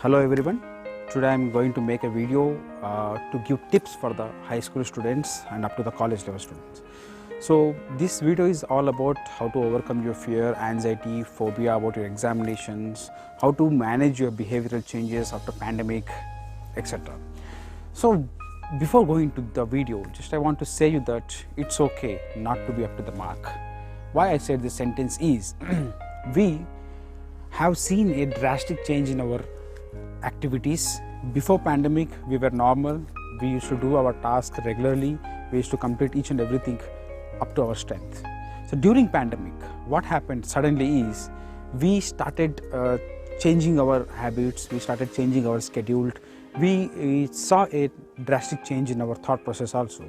Hello everyone, today I am going to make a video to give tips for the high school students and up to the college level students. So this video is all about how to overcome your fear, anxiety, phobia about your examinations, how to manage your behavioral changes after pandemic, etc. So before going to the video, just I want to say you that it's okay not to be up to the mark. Why I said this sentence is we have seen a drastic change in our activities. Before pandemic, we were normal. We used to do our task regularly. We used to complete each and everything up to our strength. So during pandemic, what happened suddenly is we started changing our habits. We started changing our schedule. We saw a drastic change in our thought process also.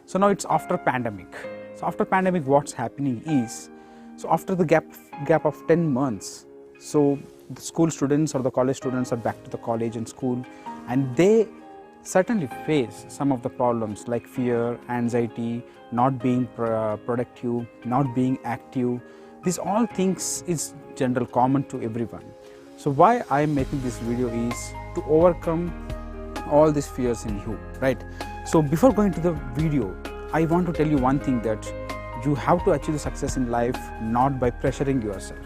So now it's after pandemic. So after pandemic, what's happening is, so after the gap of 10 months, so the school students or the college students are back to the college and school, and they certainly face some of the problems like fear, anxiety, not being productive, not being active. These all things is general common to everyone. So why I am making this video is to overcome all these fears in you, right? So before going to the video, I want to tell you one thing, that you have to achieve the success in life not by pressuring yourself.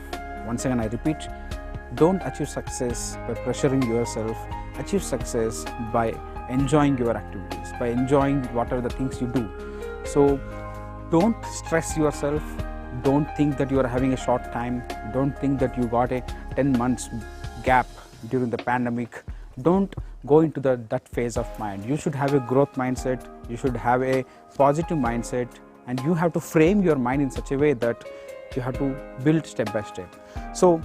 Once again I repeat, don't achieve success by pressuring yourself. Achieve success by enjoying your activities, by enjoying what are the things you do. So don't stress yourself. Don't think that you are having a short time. Don't think that you got a 10 months gap during the pandemic. Don't go into that phase of mind. You should have a growth mindset. You should have a positive mindset, and you have to frame your mind in such a way that you have to build step by step. So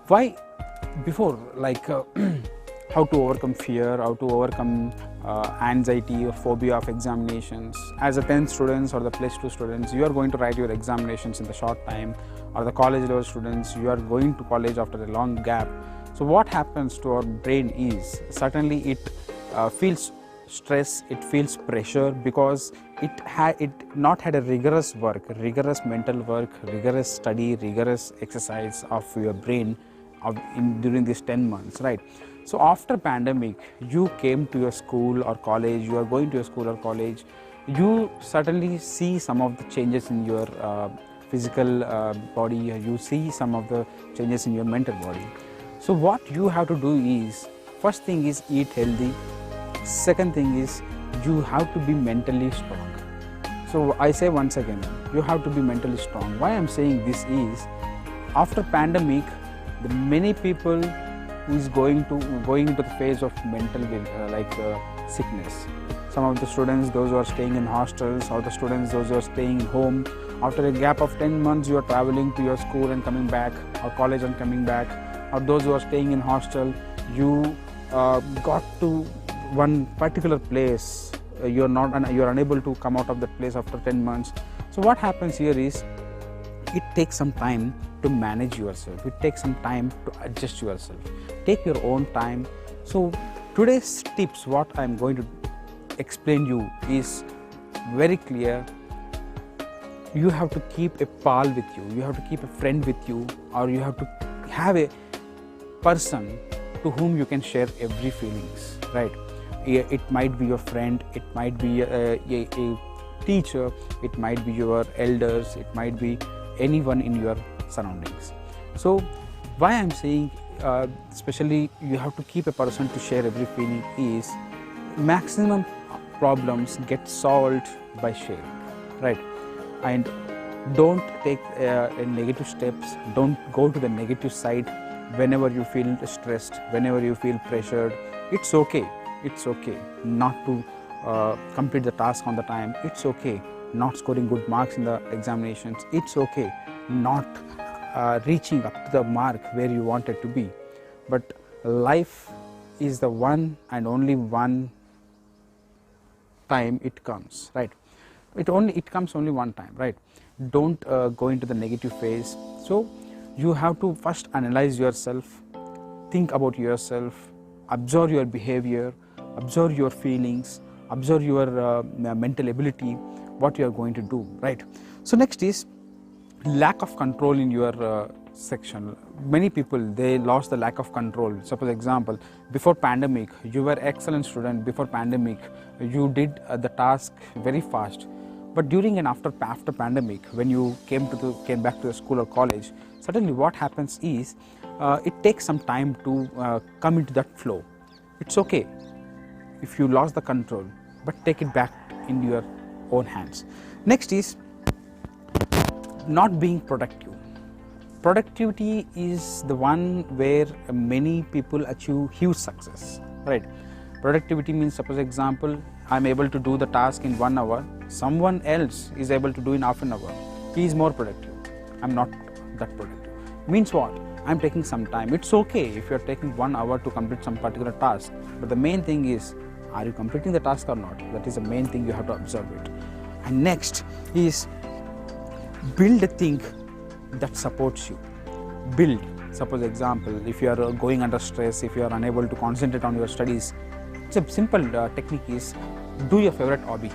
why before, like how to overcome fear, how to overcome anxiety or phobia of examinations. As a 10th students or the plus 2 students, you are going to write your examinations in the short time, or the college level students, you are going to college after a long gap. So what happens to our brain is, certainly it feels stress, it feels pressure, because it not had a rigorous work, rigorous mental work, rigorous study, rigorous exercise of your brain during these 10 months, right? So after pandemic, you came to your school or college, you are going to your school or college, you certainly see some of the changes in your physical body, you see some of the changes in your mental body. So what you have to do is, first thing is eat healthy. Second thing is you have to be mentally strong. So I say once again, you have to be mentally strong. Why I'm saying this is, after pandemic, the many people who is going into the phase of mental sickness. Some of the students, those who are staying in hostels, or the students, those who are staying home. After a gap of 10 months, you are traveling to your school and coming back, or college and coming back, or those who are staying in hostel, you got to one particular place, you are unable to come out of that place after 10 months. So what happens here is, it takes some time to manage yourself. It takes some time to adjust yourself. Take your own time. So today's tips, what I am going to explain you is very clear. You have to keep a pal with you. You have to keep a friend with you, or you have to have a person to whom you can share every feelings, right? It might be your friend, it might be a teacher, it might be your elders, it might be anyone in your surroundings. So why I'm saying especially you have to keep a person to share every feeling is, maximum problems get solved by sharing, right? And don't take negative steps. Don't go to the negative side whenever you feel stressed, whenever you feel pressured. It's okay not to complete the task on the time. It's okay not scoring good marks in the examinations. It's okay not reaching up to the mark where you wanted to be. But life is the one and only one time it comes, right? It comes only one time, right? Don't go into the negative phase. So you have to first analyze yourself, think about yourself, observe your behavior, observe your feelings, observe your mental ability, what you are going to do, right? So next is lack of control in your section, many people, they lost the lack of control. Suppose example, before pandemic you were excellent student, before pandemic you did the task very fast, but during and after pandemic, when you came back to the school or college, suddenly what happens is it takes some time to come into that flow. It's okay if you lost the control, but take it back in your own hands. Next is not being productive. Productivity is the one where many people achieve huge success, right? Productivity means, suppose example, I am able to do the task in 1 hour, someone else is able to do in half an hour. He is more productive. I am not that productive. Means what? I am taking some time. It's okay if you are taking 1 hour to complete some particular task, but the main thing is, are you completing the task or not? That is the main thing you have to observe it. And next is build a thing that supports you. Build. Suppose example, if you are going under stress, if you are unable to concentrate on your studies, it's a simple technique is do your favorite hobby.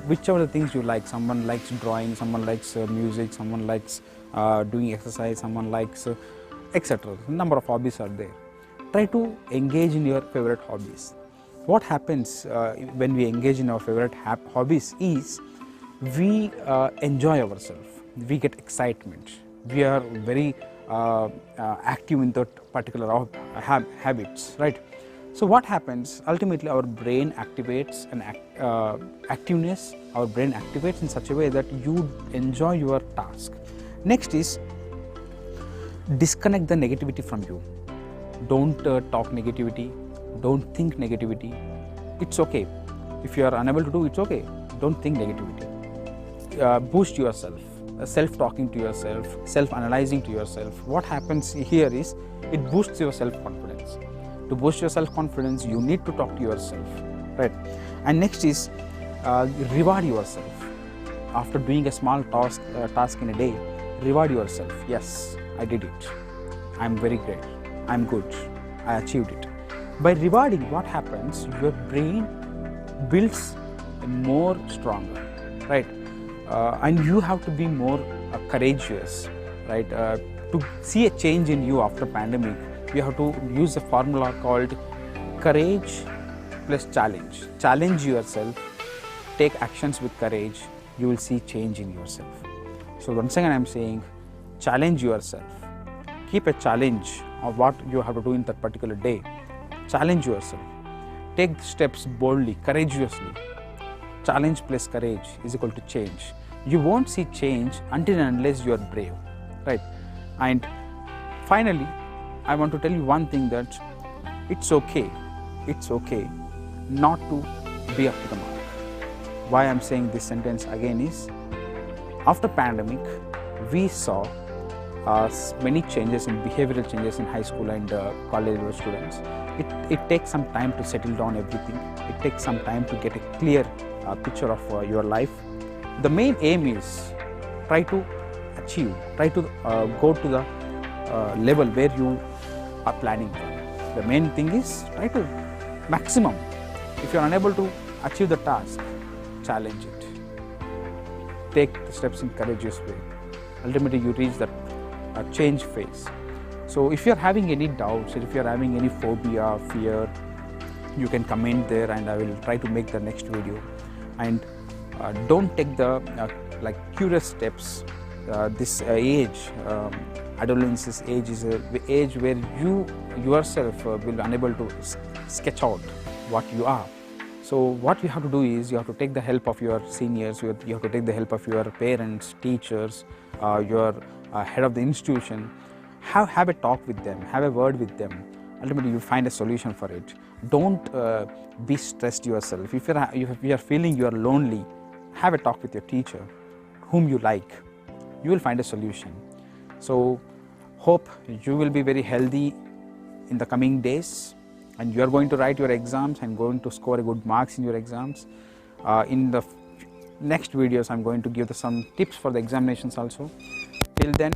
Whichever the things you like. Someone likes drawing, someone likes music, someone likes doing exercise, someone likes etc. Number of hobbies are there. Try to engage in your favorite hobbies. What happens when we engage in our favorite hobbies is we enjoy ourselves, we get excitement, we are very active in that particular habits, right? So what happens, ultimately our brain activates an activeness, our brain activates in such a way that you enjoy your task. Next is disconnect the negativity from you. Don't talk negativity, don't think negativity. It's okay. If you are unable to do, it's okay. Don't think negativity. Boost yourself, self-talking to yourself, self-analyzing to yourself. What happens here is it boosts your self-confidence. To boost your self-confidence, you need to talk to yourself, right? And next is reward yourself. After doing a small task in a day, reward yourself. Yes, I did it. I'm very great. I'm good. I achieved it. By rewarding, what happens? Your brain builds more stronger, right? And you have to be more courageous, right? To see a change in you after pandemic, you have to use a formula called courage plus challenge. Challenge yourself, take actions with courage, you will see change in yourself. So once again I am saying, challenge yourself. Keep a challenge of what you have to do in that particular day. Challenge yourself. Take steps boldly, courageously. Challenge plus courage is equal to change. You won't see change until and unless you are brave, right? And finally, I want to tell you one thing, that it's okay not to be up to the mark. Why I'm saying this sentence again is, after pandemic, we saw many changes in behavioral changes in high school and college level students. It takes some time to settle down everything. It takes some time to get a clear picture of your life. The main aim is try to achieve, try to go to the level where you are planning for. The main thing is try to maximum. If you are unable to achieve the task, challenge it. Take the steps in courageous way. Ultimately, you reach that change phase. So if you are having any doubts, if you are having any phobia, fear, you can comment there and I will try to make the next video. And don't take the curious steps. This age, adolescence age, is an age where you yourself will be unable to sketch out what you are. So what you have to do is you have to take the help of your seniors, you have to take the help of your parents, teachers, your head of the institution. Have a talk with them, have a word with them. Ultimately, you find a solution for it. Don't be stressed yourself. If you are feeling you are lonely, have a talk with your teacher, whom you like. You will find a solution. So hope you will be very healthy in the coming days, and you are going to write your exams and going to score a good marks in your exams. In the next videos, I am going to give some tips for the examinations also. Till then,